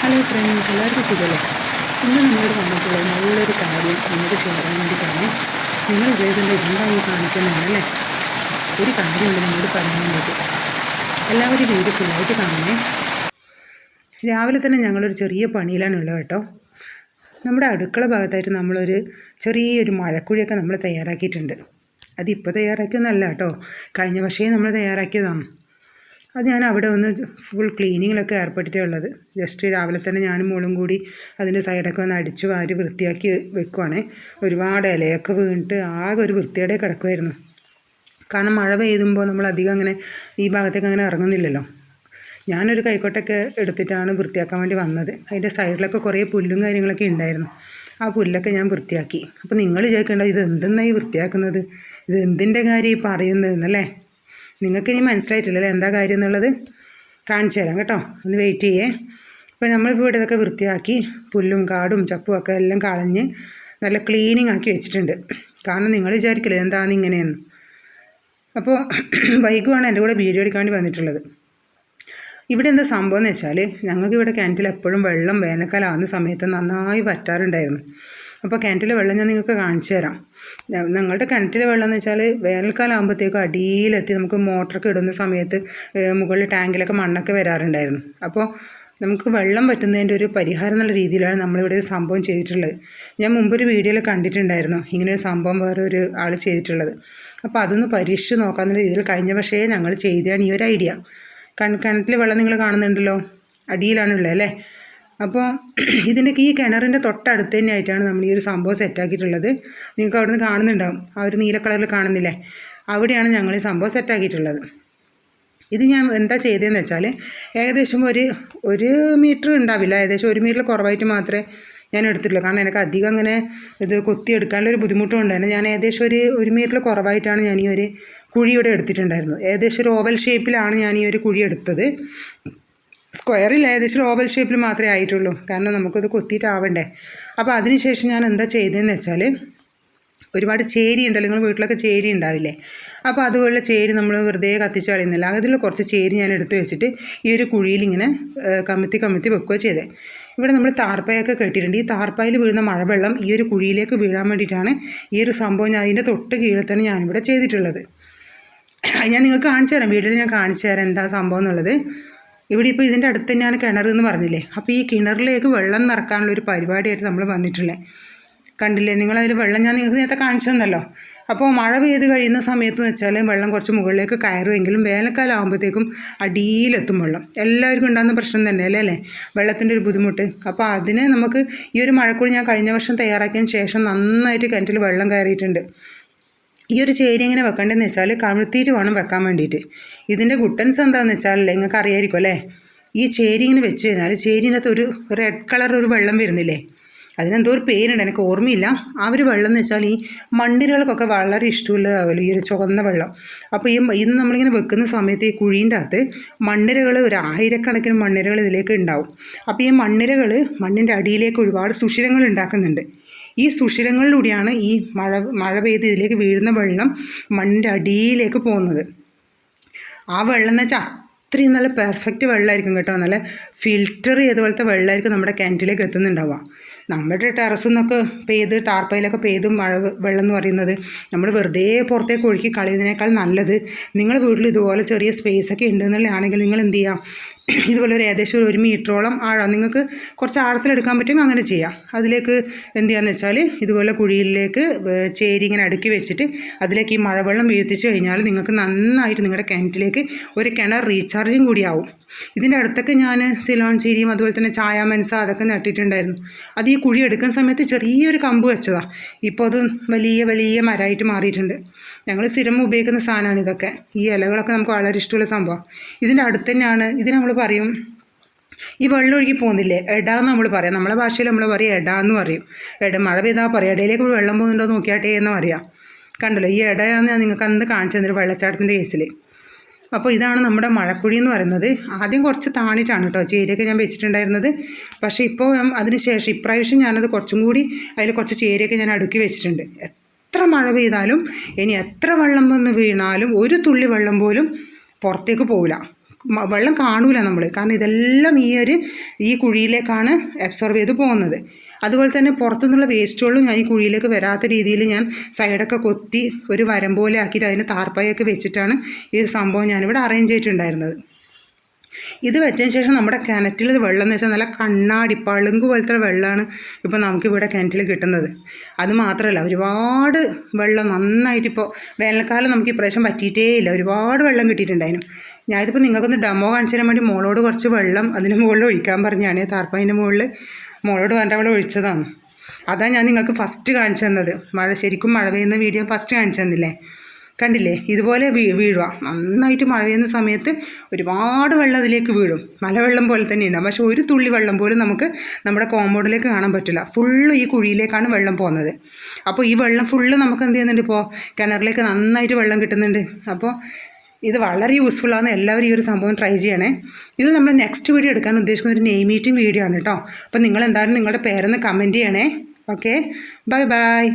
Hello friends, എല്ലാവർക്കും സുഖമല്ലേ? ഇന്ന് നമ്മളോട് വന്നിട്ടുള്ളത് നല്ലൊരു കാര്യം നമുക്ക് ഷെയർ ചെയ്യാൻ വേണ്ടിയിട്ടാണ്. നിങ്ങൾ വിചാരിക്കുന്നത് എന്തായി കാണിക്കുന്നതല്ലേ? ഒരു കാര്യമുണ്ട് നിങ്ങളോട് പറയാൻ വേണ്ടിയിട്ട്. എല്ലാവരും വീട് ഫുള്ളായിട്ട് കാണണേ. രാവിലെ തന്നെ ഞങ്ങളൊരു ചെറിയ പണിയിലാണുള്ളത് കേട്ടോ. നമ്മുടെ അടുക്കള ഭാഗത്തായിട്ട് നമ്മളൊരു ചെറിയൊരു മഴക്കുഴിയൊക്കെ നമ്മൾ തയ്യാറാക്കിയിട്ടുണ്ട്. അതിപ്പോൾ തയ്യാറാക്കിയൊന്നല്ല കേട്ടോ, കഴിഞ്ഞ വർഷമേ നമ്മൾ തയ്യാറാക്കിയതാണ്. അത് ഞാൻ അവിടെ ഒന്ന് ഫുൾ ക്ലീനിങ്ങിലൊക്കെ ഏർപ്പെട്ടിട്ടുള്ളത്. ജസ്റ്റ് രാവിലെ തന്നെ ഞാനും മോളും കൂടി അതിൻ്റെ സൈഡൊക്കെ ഒന്ന് അടിച്ചു വാരി വൃത്തിയാക്കി വെക്കുവാണ്. ഒരുപാട് ഇലയൊക്കെ വീണിട്ട് ആകെ ഒരു വൃത്തിയോടെ കിടക്കുമായിരുന്നു. കാരണം മഴ പെയ്യുമ്പോൾ നമ്മൾ അധികം അങ്ങനെ ഈ ഭാഗത്തേക്ക് അങ്ങനെ ഇറങ്ങുന്നില്ലല്ലോ. ഞാനൊരു കൈക്കോട്ടൊക്കെ എടുത്തിട്ടാണ് വൃത്തിയാക്കാൻ വേണ്ടി വന്നത്. അതിൻ്റെ സൈഡിലൊക്കെ കുറേ പുല്ലും കാര്യങ്ങളൊക്കെ ഉണ്ടായിരുന്നു. ആ പുല്ലൊക്കെ ഞാൻ വൃത്തിയാക്കി. അപ്പോൾ നിങ്ങൾ വിചാരിക്കേണ്ട, ഇത് എന്തെന്നായി വൃത്തിയാക്കുന്നത്, ഇത് എന്തിൻ്റെ കാര്യം ഈ പറയുന്നതെന്നല്ലേ? നിങ്ങൾക്കിനി മനസ്സിലായിട്ടില്ലല്ലേ എന്താ കാര്യം എന്നുള്ളത്? കാണിച്ചു തരാം കേട്ടോ, ഒന്ന് വെയിറ്റ് ചെയ്യേ. അപ്പോൾ നമ്മളിപ്പോൾ ഇവിടെ ഇതൊക്കെ വൃത്തിയാക്കി പുല്ലും കാടും ചപ്പും ഒക്കെ എല്ലാം കളഞ്ഞ് നല്ല ക്ലീനിങ് ആക്കി വെച്ചിട്ടുണ്ട്. കാരണം നിങ്ങൾ വിചാരിക്കില്ലേ എന്താണെന്ന് ഇങ്ങനെയെന്ന്. അപ്പോൾ വൈകുവാണ് എൻ്റെ കൂടെ വീഡിയോ എടുക്കാൻ വേണ്ടി വന്നിട്ടുള്ളത്. ഇവിടെ എന്താ സംഭവം എന്ന് വെച്ചാൽ, ഞങ്ങൾക്കിവിടെ കിണറ്റിൽ എപ്പോഴും വെള്ളം വേനൽക്കാലം ആവുന്ന സമയത്ത് നന്നായി വറ്റാറുണ്ടായിരുന്നു. അപ്പോൾ കിണറ്റിലെ വെള്ളം ഞാൻ നിങ്ങൾക്ക് കാണിച്ചു തരാം. ഞങ്ങളുടെ കിണറ്റിലെ വെള്ളം എന്ന് വെച്ചാൽ വേനൽക്കാലം ആകുമ്പോഴത്തേക്കും അടിയിലെത്തി നമുക്ക് മോട്ടറൊക്കെ ഇടുന്ന സമയത്ത് മുകളിൽ ടാങ്കിലൊക്കെ മണ്ണൊക്കെ വരാറുണ്ടായിരുന്നു. അപ്പോൾ നമുക്ക് വെള്ളം പറ്റുന്നതിൻ്റെ ഒരു പരിഹാരം എന്നുള്ള രീതിയിലാണ് നമ്മളിവിടെ ഒരു സംഭവം ചെയ്തിട്ടുള്ളത്. ഞാൻ മുമ്പൊരു വീഡിയോയിൽ കണ്ടിട്ടുണ്ടായിരുന്നു ഇങ്ങനൊരു സംഭവം വേറെ ഒരു ആൾ ചെയ്തിട്ടുള്ളത്. അപ്പോൾ അതൊന്ന് പരീക്ഷിച്ച് നോക്കാമെന്നുള്ള രീതിയിൽ കഴിഞ്ഞ പക്ഷേ ഞങ്ങൾ ചെയ്തതാണ് ഈ ഒരു ഐഡിയ. കിണറ്റിലെ വെള്ളം നിങ്ങൾ കാണുന്നുണ്ടല്ലോ, അടിയിലാണുള്ളത് അല്ലേ? അപ്പോൾ ഈ കിണറിൻ്റെ തൊട്ടടുത്ത് തന്നെയായിട്ടാണ് നമ്മൾ ഈ ഒരു സംഭവം സെറ്റാക്കിയിട്ടുള്ളത്. നിങ്ങൾക്ക് അവിടെ നിന്ന് കാണുന്നുണ്ടാവും, ആ ഒരു നീല കളറിൽ കാണുന്നില്ലേ, അവിടെയാണ് ഞങ്ങൾ ഈ സംഭവം സെറ്റാക്കിയിട്ടുള്ളത്. ഇത് ഞാൻ എന്താ ചെയ്തതെന്ന് വെച്ചാൽ, ഏകദേശം ഒരു മീറ്റർ ഉണ്ടാവില്ല, ഏകദേശം 1 മീറ്റർ കുറവായിട്ട് മാത്രമേ ഞാൻ എടുത്തിട്ടുള്ളൂ. കാരണം എനിക്ക് അധികം അങ്ങനെ ഇത് കൊത്തിയെടുക്കാനുള്ളൊരു ബുദ്ധിമുട്ടുണ്ട് തന്നെ. ഞാൻ ഏകദേശം ഒരു മീറ്റർ കുറവായിട്ടാണ് ഞാൻ ഈ ഒരു കുഴി ഇവിടെ എടുത്തിട്ടുണ്ടായിരുന്നത്. ഏകദേശം ഒരു ഓവൽ ഷേപ്പിലാണ് ഞാൻ ഈ ഒരു കുഴി എടുത്തത്. സ്ക്വയറിൽ ഏകദേശം ഓവൽ ഷേപ്പിൽ മാത്രമേ ആയിട്ടുള്ളൂ, കാരണം നമുക്കത് കൊത്തിയിട്ടാവണ്ടേ. അപ്പോൾ അതിനുശേഷം ഞാൻ എന്താ ചെയ്തതെന്ന് വെച്ചാൽ, ഒരുപാട് ചേരി ഉണ്ടല്ലോ, നിങ്ങൾ വീട്ടിലൊക്കെ ചേരി ഉണ്ടാവില്ലേ? അപ്പോൾ അതുപോലുള്ള ചേരി നമ്മൾ വെറുതെ കത്തിച്ച് കളയുന്നില്ല. അതിൽ കുറച്ച് ചേരി ഞാൻ എടുത്ത് വെച്ചിട്ട് ഈ ഒരു കുഴിയിൽ ഇങ്ങനെ കമത്തി വെക്കുകയോ ചെയ്തത്. ഇവിടെ നമ്മൾ താർപ്പായൊക്കെ കെട്ടിയിട്ടുണ്ട്. ഈ താർപ്പായിൽ വീഴുന്ന മഴവെള്ളം ഈ ഒരു കുഴിയിലേക്ക് വീഴാൻ വേണ്ടിയിട്ടാണ് ഈ ഒരു സംഭവം ഞാൻ അതിൻ്റെ തൊട്ട് കീഴിൽ തന്നെ ഞാനിവിടെ ചെയ്തിട്ടുള്ളത്. ഞാൻ നിങ്ങൾക്ക് കാണിച്ചു തരാം, വീഡിയോയിൽ ഞാൻ കാണിച്ചു തരാം എന്താ സംഭവം എന്നുള്ളത്. ഇവിടെ ഇപ്പോൾ ഇതിൻ്റെ അടുത്ത് തന്നെയാണ് കിണർ എന്ന് പറഞ്ഞില്ലേ? അപ്പോൾ ഈ കിണറിലേക്ക് വെള്ളം നിറക്കാനുള്ളൊരു പരിപാടിയായിട്ട് നമ്മൾ വന്നിട്ടുള്ളത്. കണ്ടില്ലേ നിങ്ങളതിൽ വെള്ളം ഞാൻ നിങ്ങൾക്ക് നേരത്തെ കാണിച്ചു തന്നല്ലോ. അപ്പോൾ മഴ പെയ്ത് കഴിയുന്ന സമയത്ത് എന്ന് വെച്ചാൽ വെള്ളം കുറച്ച് മുകളിലേക്ക് കയറുമെങ്കിലും വേനൽക്കാലം ആകുമ്പോഴത്തേക്കും അടിയിലെത്തും വെള്ളം. എല്ലാവർക്കും ഉണ്ടാകുന്ന പ്രശ്നം തന്നെയല്ലേ അല്ലേ, വെള്ളത്തിൻ്റെ ഒരു ബുദ്ധിമുട്ട്. അപ്പോൾ അതിന് നമുക്ക് ഈ ഒരു മഴക്കുഴി ഞാൻ കഴിഞ്ഞ വർഷം തയ്യാറാക്കിയതിന് ശേഷം നന്നായിട്ട് കിണറ്റിൽ വെള്ളം കയറിയിട്ടുണ്ട്. ഈ ഒരു ചേരി എങ്ങനെ വെക്കേണ്ടതെന്ന് വെച്ചാൽ കമിഴ്ത്തിയിട്ട് വേണം വെക്കാൻ വേണ്ടിയിട്ട്. ഇതിൻ്റെ ഗുട്ടൻസ് എന്താണെന്ന് വെച്ചാൽ നിങ്ങൾക്ക് അറിയായിരിക്കും അല്ലേ? ഈ ചേരി ഇങ്ങനെ വെച്ച് കഴിഞ്ഞാൽ ചേരിനകത്ത് ഒരു റെഡ് കളർ ഒരു വെള്ളം വരുന്നില്ലേ, അതിനെന്തോ ഒരു പേരുണ്ട്, എനിക്ക് ഓർമ്മയില്ല. ആ ഒരു വെള്ളം എന്ന് വെച്ചാൽ ഈ മണ്ണിരകൾക്കൊക്കെ വളരെ ഇഷ്ടമുള്ളതാവുമല്ലോ ഈ ഒരു ചുവന്ന വെള്ളം. അപ്പോൾ ഇത് നമ്മളിങ്ങനെ വെക്കുന്ന സമയത്ത് ഈ കുഴീൻ്റെ അകത്ത് മണ്ണിരകൾ, ഒരു 1000കണക്കിന് മണ്ണിരകൾ ഇതിലേക്ക് ഉണ്ടാവും. അപ്പോൾ ഈ മണ്ണിൻ്റെ അടിയിലേക്ക് ഒരുപാട് സുഷിരങ്ങൾ ഉണ്ടാക്കുന്നുണ്ട്. ഈ സുഷിരങ്ങളിലൂടെയാണ് ഈ മഴ പെയ്ത് ഇതിലേക്ക് വീഴുന്ന വെള്ളം മണ്ണിൻ്റെ അടിയിലേക്ക് പോകുന്നത്. ആ വെള്ളം എന്ന് വെച്ചാൽ അത്രയും നല്ല പെർഫെക്റ്റ് വെള്ളമായിരിക്കും കേട്ടോ, നല്ല ഫിൽറ്റർ ചെയ്തുപോലത്തെ വെള്ളമായിരിക്കും നമ്മുടെ കിണറ്റിലേക്ക് എത്തുന്നുണ്ടാവുക. നമ്മുടെ ടെറസിൽ നിന്നൊക്കെ പെയ്ത് ടാർപ്പയിലൊക്കെ പെയ്ത് മഴ വെള്ളം എന്ന് പറയുന്നത് നമ്മൾ വെറുതെ പുറത്തേക്ക് ഒഴുക്കി കളയുന്നതിനേക്കാൾ നല്ലത് നിങ്ങൾ വീട്ടിൽ ഇതുപോലെ ചെറിയ സ്പേസൊക്കെ ഉണ്ടെന്നുള്ളതാണെങ്കിൽ നിങ്ങൾ എന്ത് ചെയ്യുക, ഇതുപോലെ ഒരു ഏകദേശം 1 മീറ്ററോളം ആഴം നിങ്ങൾക്ക് കുറച്ച് ആഴത്തിലെടുക്കാൻ പറ്റുമെങ്കിൽ അങ്ങനെ ചെയ്യാം. അതിലേക്ക് എന്ത് ചെയ്യാന്ന് വെച്ചാൽ ഇതുപോലെ കുഴിയിലേക്ക് ചേരി ഇങ്ങനെ അടുക്കി വെച്ചിട്ട് അതിലേക്ക് ഈ മഴവെള്ളം വീഴ്ത്തിച്ച് കഴിഞ്ഞാൽ നിങ്ങൾക്ക് നന്നായിട്ട് നിങ്ങളുടെ കിണറ്റിലേക്ക് ഒരു കിണർ റീചാർജിങ് കൂടിയാവും. ഇതിൻ്റെ അടുത്തൊക്കെ ഞാൻ സിലോൺ ചീരിയും അതുപോലെ തന്നെ ചായ മെൻസ അതൊക്കെ നട്ടിട്ടുണ്ടായിരുന്നു. അത് ഈ കുഴി എടുക്കുന്ന സമയത്ത് ചെറിയൊരു കമ്പ് വെച്ചതാണ്. ഇപ്പോൾ അത് വലിയ മരമായിട്ട് മാറിയിട്ടുണ്ട്. ഞങ്ങൾ സ്ഥിരം ഉപയോഗിക്കുന്ന സാധനമാണ് ഇതൊക്കെ. ഈ ഇലകളൊക്കെ നമുക്ക് വളരെ ഇഷ്ടമുള്ള സംഭവം. ഇതിൻ്റെ അടുത്ത് തന്നെയാണ്, ഇതിന് നമ്മൾ പറയും, ഈ വെള്ളം ഒഴുകി പോകുന്നില്ലേ, എടാന്ന് നമ്മൾ പറയാം. നമ്മളെ ഭാഷയിൽ നമ്മൾ പറയും എടാന്ന് പറയും. മഴ പെയ്താൽ പറയും ഇടയിലേക്ക് വെള്ളം പോകുന്നുണ്ടോ നോക്കിയാട്ടെ എന്ന് പറയാം. കണ്ടല്ലോ, ഈ ഇടയാണ് ഞാൻ നിങ്ങൾക്ക് അന്ന് കാണിച്ചു തന്നൊരു വെള്ളച്ചാട്ടത്തിൻ്റെ കേസിൽ. അപ്പോൾ ഇതാണ് നമ്മുടെ മഴക്കുഴി എന്ന് പറയുന്നത്. ആദ്യം കുറച്ച് താണിട്ടാണ് കേട്ടോ ചേരിയൊക്കെ ഞാൻ വെച്ചിട്ടുണ്ടായിരുന്നത്. പക്ഷേ ഇപ്പോൾ അതിനുശേഷം ഇപ്രാവശ്യം ഞാനത് കുറച്ചും കൂടി അതിൽ കുറച്ച് ചേരിയൊക്കെ ഞാൻ അടുക്കി വെച്ചിട്ടുണ്ട്. എത്ര മഴ പെയ്താലും ഇനി എത്ര വെള്ളം വന്ന് വീണാലും ഒരു തുള്ളി വെള്ളം പോലും പുറത്തേക്ക് പോവില്ല. വെള്ളം കാണൂല നമ്മൾ, കാരണം ഇതെല്ലാം ഈ കുഴിയിലേക്കാണ് അബ്സോർവ് ചെയ്ത് പോകുന്നത്. അതുപോലെ തന്നെ പുറത്തുനിന്നുള്ള വേസ്റ്റുകളും ഞാൻ ഈ കുഴിയിലേക്ക് വരാത്ത രീതിയിൽ ഞാൻ സൈഡൊക്കെ കൊത്തി ഒരു വരം പോലെ ആക്കിയിട്ട് അതിന് താർപ്പായൊക്കെ വെച്ചിട്ടാണ് ഈ സംഭവം ഞാനിവിടെ അറേഞ്ച് ചെയ്തിട്ടുണ്ടായിരുന്നത്. ഇത് വെച്ചതിന് ശേഷം നമ്മുടെ കിണറ്റിൽ വെള്ളം എന്ന് വെച്ചാൽ നല്ല കണ്ണാടി പളുങ്ക് പോലത്തെ വെള്ളമാണ് ഇപ്പോൾ നമുക്കിവിടെ കിണറ്റിൽ കിട്ടുന്നത്. അത് മാത്രമല്ല, ഒരുപാട് വെള്ളം നന്നായിട്ട് ഇപ്പോൾ വേനൽക്കാലം നമുക്ക് ഇപ്രാവശ്യം പറ്റിയിട്ടേ ഇല്ല, ഒരുപാട് വെള്ളം കിട്ടിയിട്ടുണ്ടായിരുന്നു. ഞാനിതിപ്പോൾ നിങ്ങൾക്കൊന്ന് ഡെമോ കാണിച്ചു തരാൻ വേണ്ടി മോളോട് കുറച്ച് വെള്ളം അതിന് മുകളിൽ ഒഴിക്കാൻ പറഞ്ഞാണ്, താർപ്പായിൻ്റെ മുകളിൽ മോളോട് വേണ്ട അവളെ ഒഴിച്ചതാണ്. അതാണ് ഞാൻ നിങ്ങൾക്ക് ഫസ്റ്റ് കാണിച്ചു തന്നത്. ശരിക്കും മഴ പെയ്യുന്ന വീഡിയോ ഫസ്റ്റ് കാണിച്ചു തന്നില്ലേ, കണ്ടില്ലേ? ഇതുപോലെ വീഴുക, നന്നായിട്ട് മഴ പെയ്യുന്ന സമയത്ത് ഒരുപാട് വെള്ളം അതിലേക്ക് വീഴും, മലവെള്ളം പോലെ തന്നെ ഉണ്ടാകും. പക്ഷേ ഒരു തുള്ളി വെള്ളം പോലും നമുക്ക് നമ്മുടെ കോമ്പൗണ്ടിലേക്ക് കാണാൻ പറ്റില്ല, ഫുള്ള് ഈ കുഴിയിലേക്കാണ് വെള്ളം പോകുന്നത്. അപ്പോൾ ഈ വെള്ളം ഫുള്ള് നമുക്ക് എന്ത് ചെയ്യുന്നുണ്ട്, ഇപ്പോൾ കിണറിലേക്ക് നന്നായിട്ട് വെള്ളം കിട്ടുന്നുണ്ട്. അപ്പോൾ ഇത് വളരെ യൂസ്ഫുള്ളാണ്, എല്ലാവരും ഈ ഒരു സംഭവം ട്രൈ ചെയ്യണേ. ഇത് നമ്മൾ നെക്സ്റ്റ് വീഡിയോ എടുക്കാൻ ഉദ്ദേശിക്കുന്ന ഒരു നെയിം മീറ്റിംഗ് വീഡിയോ ആണ് കേട്ടോ. അപ്പോൾ നിങ്ങൾ എന്തായാലും നിങ്ങളുടെ പേരൊന്ന് കമൻറ്റ് ചെയ്യണേ. Okay, bye bye.